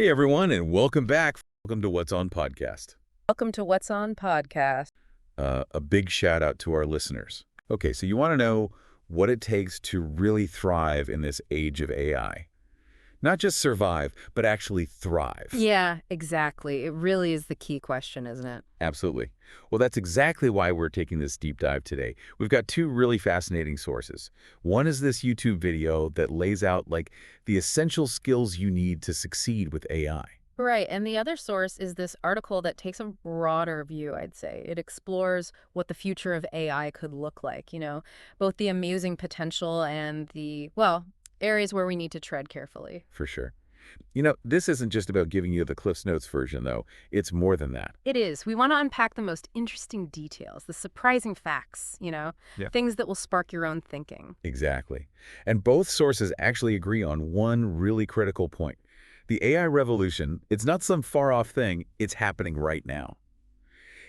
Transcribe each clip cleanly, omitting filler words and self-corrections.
Hey everyone, and welcome back. Welcome to What's On Podcast. Welcome to What's On Podcast. A big shout out to our listeners. Okay, so you want to know what it takes to really thrive in this age of AI. Not just survive, but actually thrive. Yeah, exactly. It really is the key question, isn't it? Absolutely. Well, that's exactly why we're taking this deep dive today. We've got two really fascinating sources. One is this YouTube video that lays out the essential skills you need to succeed with AI. Right, and the other source is this article that takes a broader view, I'd say. It explores what the future of AI could look like, both the amusing potential and areas where we need to tread carefully. For sure. This isn't just about giving you the Cliff's Notes version, though. It's more than that. It is. We want to unpack the most interesting details, the surprising facts, Yeah. things that will spark your own thinking. Exactly. And both sources actually agree on one really critical point. The AI revolution, it's not some far-off thing, it's happening right now.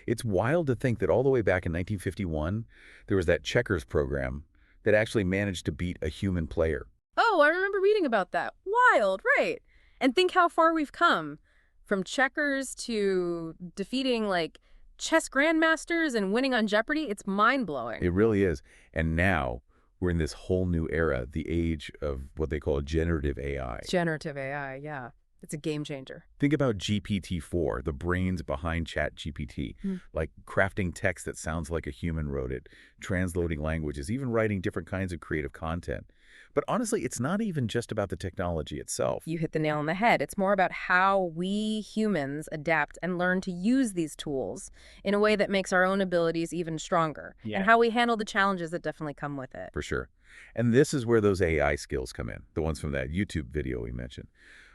It's wild to think that all the way back in 1951, there was that checkers program that actually managed to beat a human player. Oh, I remember reading about that. Wild, right. And think how far we've come. From checkers to defeating, chess grandmasters and winning on Jeopardy. It's mind-blowing. It really is. And now we're in this whole new era, the age of what they call generative AI. Generative AI, yeah. It's a game changer. Think about GPT-4, the brains behind ChatGPT, like crafting text that sounds like a human wrote it, translating languages, even writing different kinds of creative content. But honestly, it's not even just about the technology itself. You hit the nail on the head. It's more about how we humans adapt and learn to use these tools in a way that makes our own abilities even stronger. Yeah. And how we handle the challenges that definitely come with it. For sure. And this is where those AI skills come in, the ones from that YouTube video we mentioned.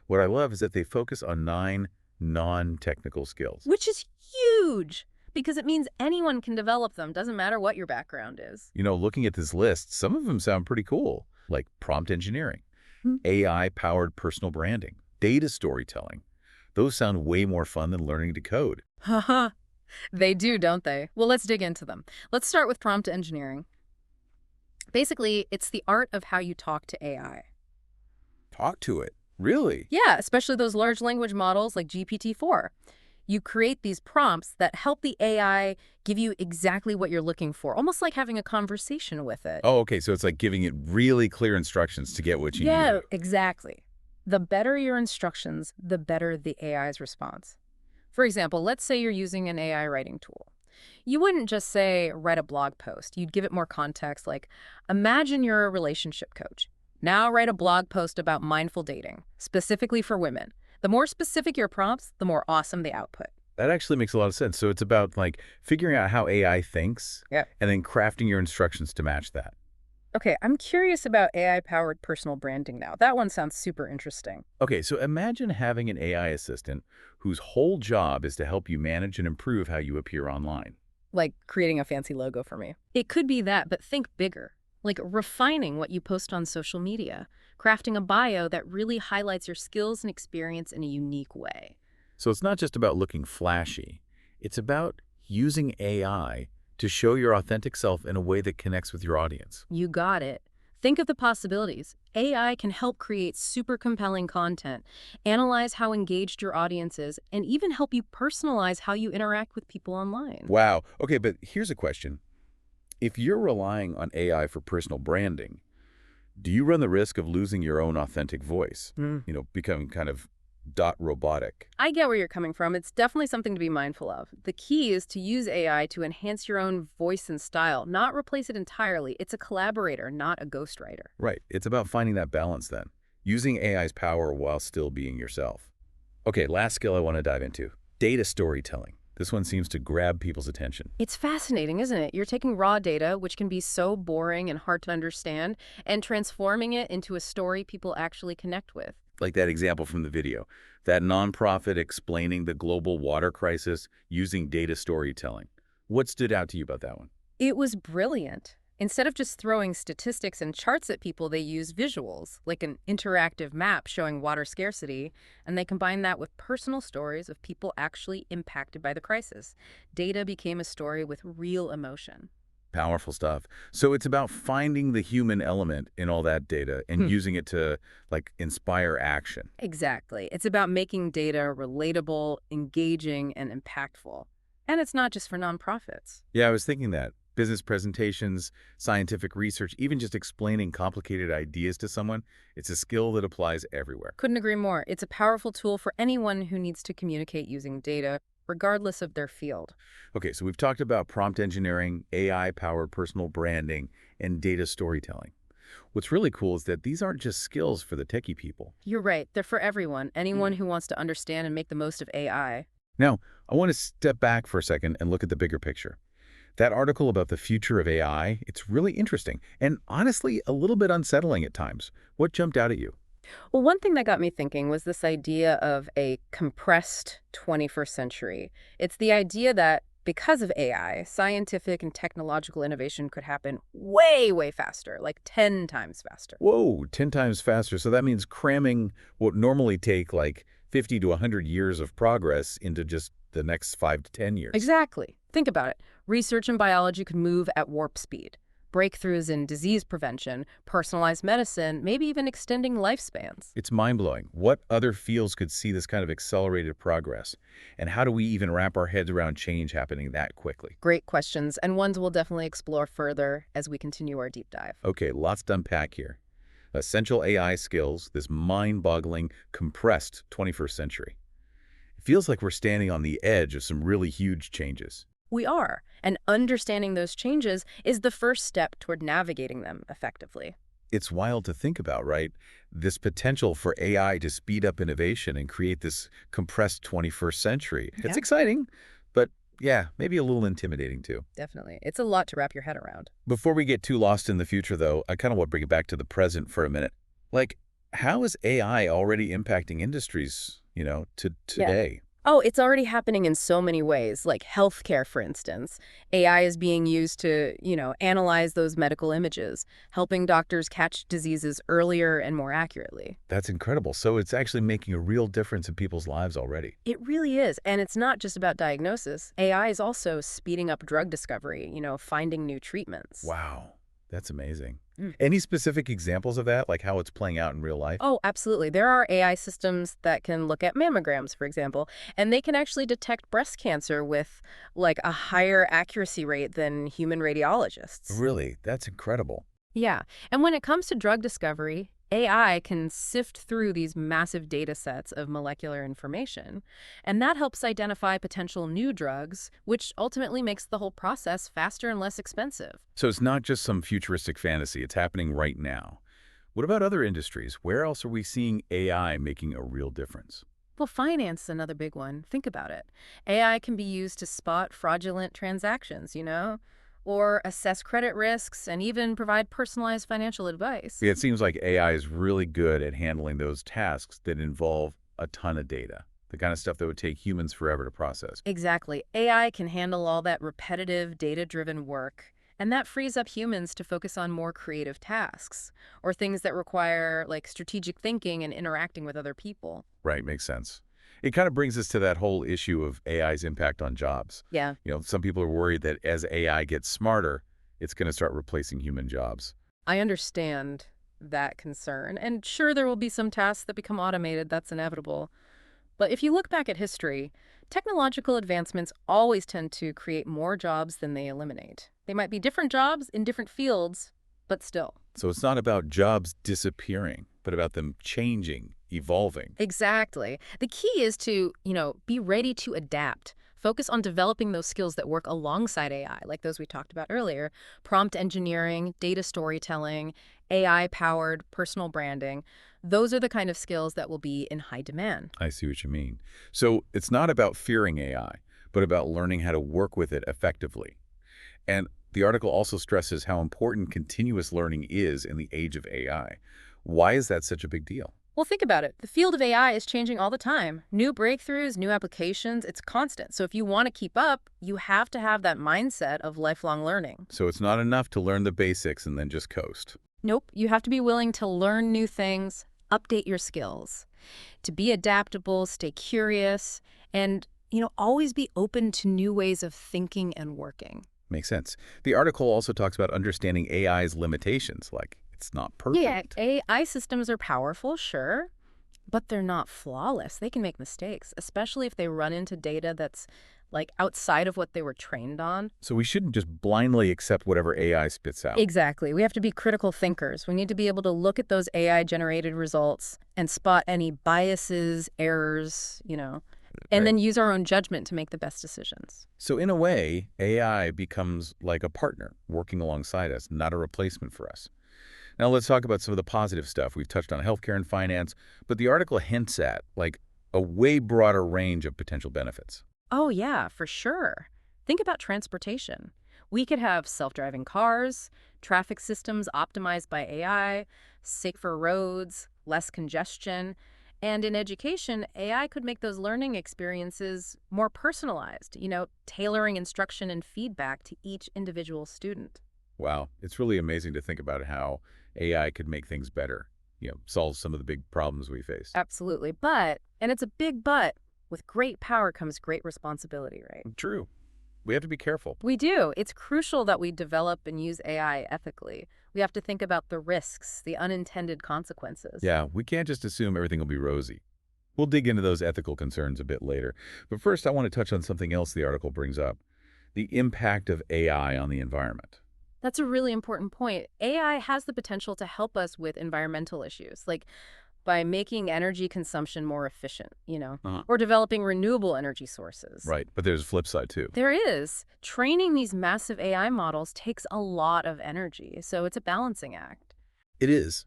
What I love is that they focus on 9 non-technical skills. Which is huge, because it means anyone can develop them. Doesn't matter what your background is. Looking at this list, some of them sound pretty cool, like prompt engineering, AI-powered personal branding, data storytelling. Those sound way more fun than learning to code. Haha. They do, don't they? Well, let's dig into them. Let's start with prompt engineering. Basically, it's the art of how you talk to AI. Talk to it. Really? Yeah, especially those large language models like GPT-4. You create these prompts that help the AI give you exactly what you're looking for, almost like having a conversation with it. Oh, okay. So it's like giving it really clear instructions to get what you need. Yeah, exactly. The better your instructions, the better the AI's response. For example, let's say you're using an AI writing tool. You wouldn't just say, write a blog post. You'd give it more context, like, imagine you're a relationship coach. Now write a blog post about mindful dating, specifically for women. The more specific your prompts, the more awesome the output. That actually makes a lot of sense. So it's about figuring out how AI thinks and then crafting your instructions to match that. Okay, I'm curious about AI-powered personal branding now. That one sounds super interesting. Okay, so imagine having an AI assistant whose whole job is to help you manage and improve how you appear online. Like creating a fancy logo for me. It could be that, but think bigger. Like refining what you post on social media, crafting a bio that really highlights your skills and experience in a unique way. So it's not just about looking flashy. It's about using AI to show your authentic self in a way that connects with your audience. You got it. Think of the possibilities. AI can help create super compelling content, analyze how engaged your audience is, and even help you personalize how you interact with people online. Wow. Okay, but here's a question. If you're relying on AI for personal branding, do you run the risk of losing your own authentic voice? Becoming kind of robotic? I get where you're coming from. It's definitely something to be mindful of. The key is to use AI to enhance your own voice and style, not replace it entirely. It's a collaborator, not a ghostwriter. Right. It's about finding that balance then, using AI's power while still being yourself. Okay, last skill I want to dive into, data storytelling. This one seems to grab people's attention. It's fascinating, isn't it? You're taking raw data, which can be so boring and hard to understand, and transforming it into a story people actually connect with. Like that example from the video, that nonprofit explaining the global water crisis using data storytelling. What stood out to you about that one? It was brilliant. Instead of just throwing statistics and charts at people, they use visuals, like an interactive map showing water scarcity, and they combine that with personal stories of people actually impacted by the crisis. Data became a story with real emotion. Powerful stuff. So it's about finding the human element in all that data and using it to, like, inspire action. Exactly. It's about making data relatable, engaging, and impactful. And it's not just for nonprofits. Yeah, I was thinking that. Business presentations, scientific research, even just explaining complicated ideas to someone, it's a skill that applies everywhere. Couldn't agree more. It's a powerful tool for anyone who needs to communicate using data, regardless of their field. Okay, so we've talked about prompt engineering, AI-powered personal branding, and data storytelling. What's really cool is that these aren't just skills for the techie people. You're right. They're for everyone, anyone who wants to understand and make the most of AI. Now, I want to step back for a second and look at the bigger picture. That article about the future of AI, it's really interesting and honestly a little bit unsettling at times. What jumped out at you? Well, one thing that got me thinking was this idea of a compressed 21st century. It's the idea that because of AI, scientific and technological innovation could happen way, way faster, like 10 times faster. Whoa, 10 times faster. So that means cramming what normally take like 50 to 100 years of progress into just the next 5 to 10 years. Exactly. Think about it. Research in biology could move at warp speed. Breakthroughs in disease prevention, personalized medicine, maybe even extending lifespans. It's mind-blowing. What other fields could see this kind of accelerated progress? And how do we even wrap our heads around change happening that quickly? Great questions, and ones we'll definitely explore further as we continue our deep dive. Okay, lots to unpack here. Essential AI skills, this mind-boggling, compressed 21st century. It feels like we're standing on the edge of some really huge changes. We are, and understanding those changes is the first step toward navigating them effectively. It's wild to think about, right? This potential for AI to speed up innovation and create this compressed 21st century. It's exciting, but yeah, maybe a little intimidating too. Definitely. It's a lot to wrap your head around. Before we get too lost in the future, though, I kind of want to bring it back to the present for a minute. Like, how is AI already impacting industries, today? Oh, it's already happening in so many ways, like healthcare, for instance. AI is being used to, analyze those medical images, helping doctors catch diseases earlier and more accurately. That's incredible. So it's actually making a real difference in people's lives already. It really is. And it's not just about diagnosis. AI is also speeding up drug discovery, finding new treatments. Wow, that's amazing. Any specific examples of that, like how it's playing out in real life? Oh, absolutely. There are AI systems that can look at mammograms, for example, and they can actually detect breast cancer with like a higher accuracy rate than human radiologists. Really? That's incredible. Yeah. And when it comes to drug discovery, AI can sift through these massive data sets of molecular information, and that helps identify potential new drugs, which ultimately makes the whole process faster and less expensive. So it's not just some futuristic fantasy. It's happening right now. What about other industries? Where else are we seeing AI making a real difference? Well, finance is another big one. Think about it. AI can be used to spot fraudulent transactions, or assess credit risks and even provide personalized financial advice. Yeah, it seems like AI is really good at handling those tasks that involve a ton of data, the kind of stuff that would take humans forever to process. Exactly. AI can handle all that repetitive, data-driven work, and that frees up humans to focus on more creative tasks or things that require like strategic thinking and interacting with other people. Right, makes sense. It kind of brings us to that whole issue of AI's impact on jobs. Yeah. Some people are worried that as AI gets smarter, it's going to start replacing human jobs. I understand that concern. And sure, there will be some tasks that become automated. That's inevitable. But if you look back at history, technological advancements always tend to create more jobs than they eliminate. They might be different jobs in different fields, but still. So it's not about jobs disappearing, but about them changing, evolving. Exactly. The key is to, be ready to adapt. Focus on developing those skills that work alongside AI, like those we talked about earlier. Prompt engineering, data storytelling, AI-powered personal branding. Those are the kind of skills that will be in high demand. I see what you mean. So it's not about fearing AI, but about learning how to work with it effectively. And the article also stresses how important continuous learning is in the age of AI. Why is that such a big deal? Well, think about it. The field of AI is changing all the time. New breakthroughs, new applications, it's constant. So if you want to keep up, you have to have that mindset of lifelong learning. So it's not enough to learn the basics and then just coast. Nope, you have to be willing to learn new things, update your skills, to be adaptable, stay curious, and, always be open to new ways of thinking and working. Makes sense. The article also talks about understanding AI's limitations, like it's not Yeah, perfect. AI systems are powerful, sure, but they're not flawless. They can make mistakes, especially if they run into data that's like outside of what they were trained on. So we shouldn't just blindly accept whatever AI spits out. Exactly. We have to be critical thinkers. We need to be able to look at those AI-generated results and spot any biases, errors, and Right. then use our own judgment to make the best decisions. So in a way, AI becomes like a partner working alongside us, not a replacement for us. Now let's talk about some of the positive stuff. We've touched on healthcare and finance, but the article hints at like a way broader range of potential benefits. Oh, yeah, for sure. Think about transportation. We could have self-driving cars, traffic systems optimized by AI, safer roads, less congestion. And in education, AI could make those learning experiences more personalized, tailoring instruction and feedback to each individual student. Wow, it's really amazing to think about how AI could make things better, solve some of the big problems we face. Absolutely. But, and it's a big but, with great power comes great responsibility, right? True. We have to be careful. We do. It's crucial that we develop and use AI ethically. We have to think about the risks, the unintended consequences. Yeah, we can't just assume everything will be rosy. We'll dig into those ethical concerns a bit later. But first, I want to touch on something else the article brings up, the impact of AI on the environment. That's a really important point. AI has the potential to help us with environmental issues, like by making energy consumption more efficient, Uh-huh. or developing renewable energy sources. Right, but there's a flip side too. There is. Training these massive AI models takes a lot of energy, so it's a balancing act. It is.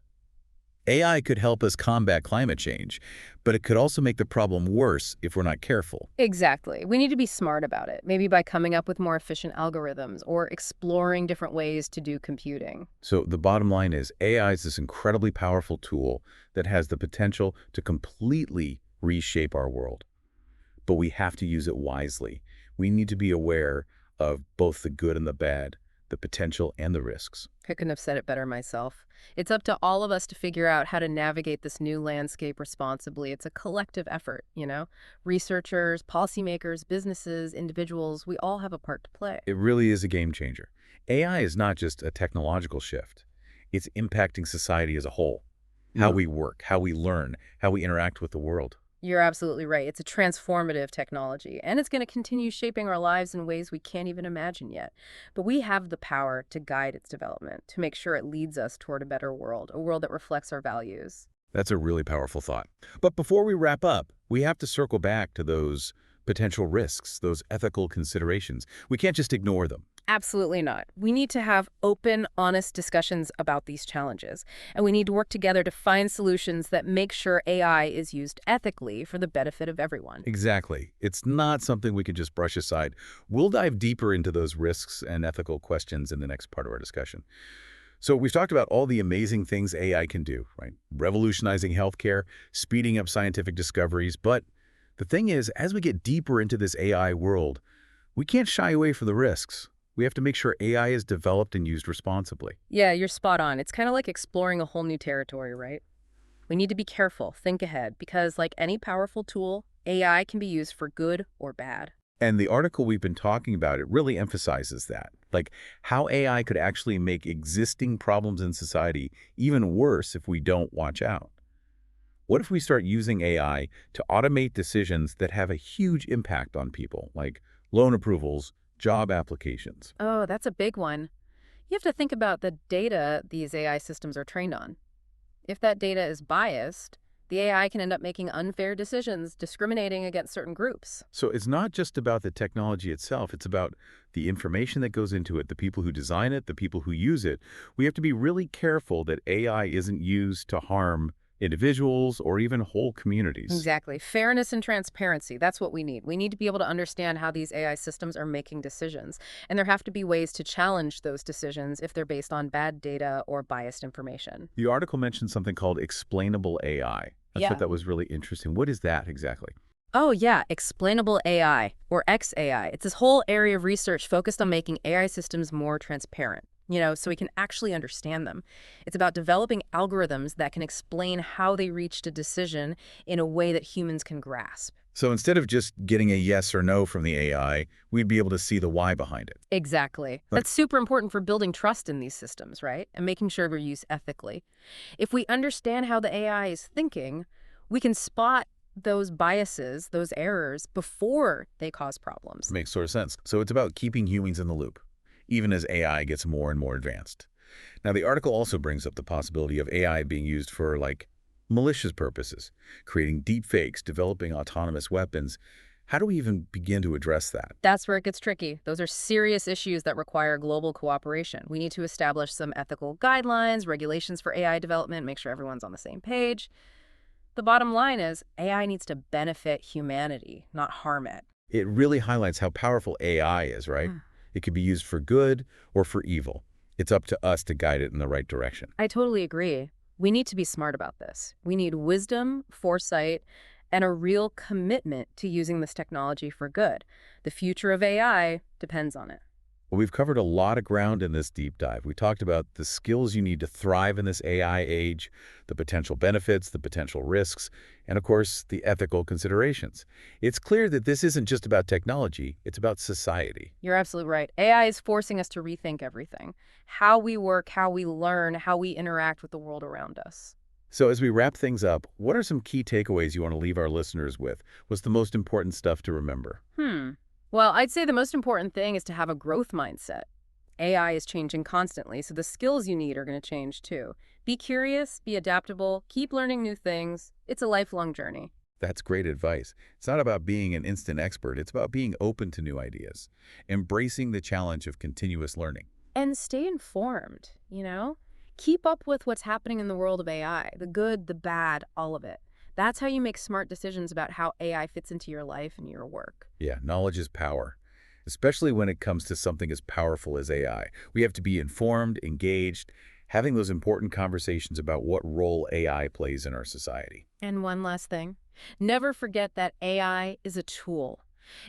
AI could help us combat climate change, but it could also make the problem worse if we're not careful. Exactly. We need to be smart about it, maybe by coming up with more efficient algorithms or exploring different ways to do computing. So the bottom line is AI is this incredibly powerful tool that has the potential to completely reshape our world. But we have to use it wisely. We need to be aware of both the good and the bad, the potential and the risks. I couldn't have said it better myself. It's up to all of us to figure out how to navigate this new landscape responsibly. It's a collective effort. Researchers, policymakers, businesses, individuals, we all have a part to play. It really is a game changer. AI is not just a technological shift. It's impacting society as a whole. How we work, how we learn, how we interact with the world. You're absolutely right. It's a transformative technology, and it's going to continue shaping our lives in ways we can't even imagine yet. But we have the power to guide its development, to make sure it leads us toward a better world, a world that reflects our values. That's a really powerful thought. But before we wrap up, we have to circle back to those potential risks, those ethical considerations. We can't just ignore them. Absolutely not. We need to have open, honest discussions about these challenges, and we need to work together to find solutions that make sure AI is used ethically for the benefit of everyone. Exactly. It's not something we can just brush aside. We'll dive deeper into those risks and ethical questions in the next part of our discussion. So we've talked about all the amazing things AI can do, right? Revolutionizing healthcare, speeding up scientific discoveries. But the thing is, as we get deeper into this AI world, we can't shy away from the risks. We have to make sure AI is developed and used responsibly. Yeah, you're spot on. It's kind of like exploring a whole new territory, right? We need to be careful, think ahead, because like any powerful tool, AI can be used for good or bad. And the article we've been talking about, it really emphasizes that, like how AI could actually make existing problems in society even worse if we don't watch out. What if we start using AI to automate decisions that have a huge impact on people, like loan approvals, job applications? Oh, that's a big one. You have to think about the data these AI systems are trained on. If that data is biased, the AI can end up making unfair decisions, discriminating against certain groups. So it's not just about the technology itself, it's about the information that goes into it, the people who design it, the people who use it. We have to be really careful that AI isn't used to harm individuals or even whole communities. Exactly. Fairness and transparency. That's what we need. We need to be able to understand how these AI systems are making decisions. And there have to be ways to challenge those decisions if they're based on bad data or biased information. The article mentioned something called explainable AI. I Yeah. thought that was really interesting. What is that exactly? Oh, yeah. Explainable AI, or XAI. It's this whole area of research focused on making AI systems more transparent. So we can actually understand them. It's about developing algorithms that can explain how they reached a decision in a way that humans can grasp. So instead of just getting a yes or no from the AI, we'd be able to see the why behind it. Exactly. That's super important for building trust in these systems, right? And making sure they're used ethically. If we understand how the AI is thinking, we can spot those biases, those errors, before they cause problems. Makes sort of sense. So it's about keeping humans in the loop, even as AI gets more and more advanced. Now, the article also brings up the possibility of AI being used for, like, malicious purposes, creating deep fakes, developing autonomous weapons. How do we even begin to address that? That's where it gets tricky. Those are serious issues that require global cooperation. We need to establish some ethical guidelines, regulations for AI development, make sure everyone's on the same page. The bottom line is AI needs to benefit humanity, not harm it. It really highlights how powerful AI is, right? It could be used for good or for evil. It's up to us to guide it in the right direction. I totally agree. We need to be smart about this. We need wisdom, foresight, and a real commitment to using this technology for good. The future of AI depends on it. Well, we've covered a lot of ground in this deep dive. We talked about the skills you need to thrive in this AI age, the potential benefits, the potential risks, and of course, the ethical considerations. It's clear that this isn't just about technology, it's about society. You're absolutely right. AI is forcing us to rethink everything. How we work, how we learn, how we interact with the world around us. So as we wrap things up, what are some key takeaways you want to leave our listeners with? What's the most important stuff to remember? Well, I'd say the most important thing is to have a growth mindset. AI is changing constantly, so the skills you need are going to change too. Be curious, be adaptable, keep learning new things. It's a lifelong journey. That's great advice. It's not about being an instant expert. It's about being open to new ideas, embracing the challenge of continuous learning. And stay informed, you know? Keep up with what's happening in the world of AI, the good, the bad, all of it. That's how you make smart decisions about how AI fits into your life and your work. Yeah, knowledge is power, especially when it comes to something as powerful as AI. We have to be informed, engaged, having those important conversations about what role AI plays in our society. And one last thing, never forget that AI is a tool.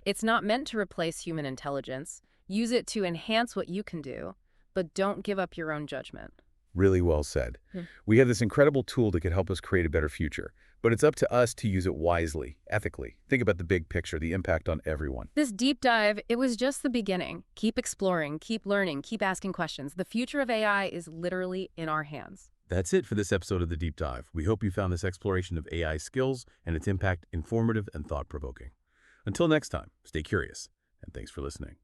It's not meant to replace human intelligence. Use it to enhance what you can do, but don't give up your own judgment. Really well said. We have this incredible tool that could help us create a better future, but it's up to us to use it wisely, ethically. Think about the big picture, the impact on everyone. This deep dive, it was just the beginning. Keep exploring, keep learning, keep asking questions. The future of AI is literally in our hands. That's it for this episode of The Deep Dive. We hope you found this exploration of AI skills and its impact informative and thought-provoking. Until next time, stay curious, and thanks for listening.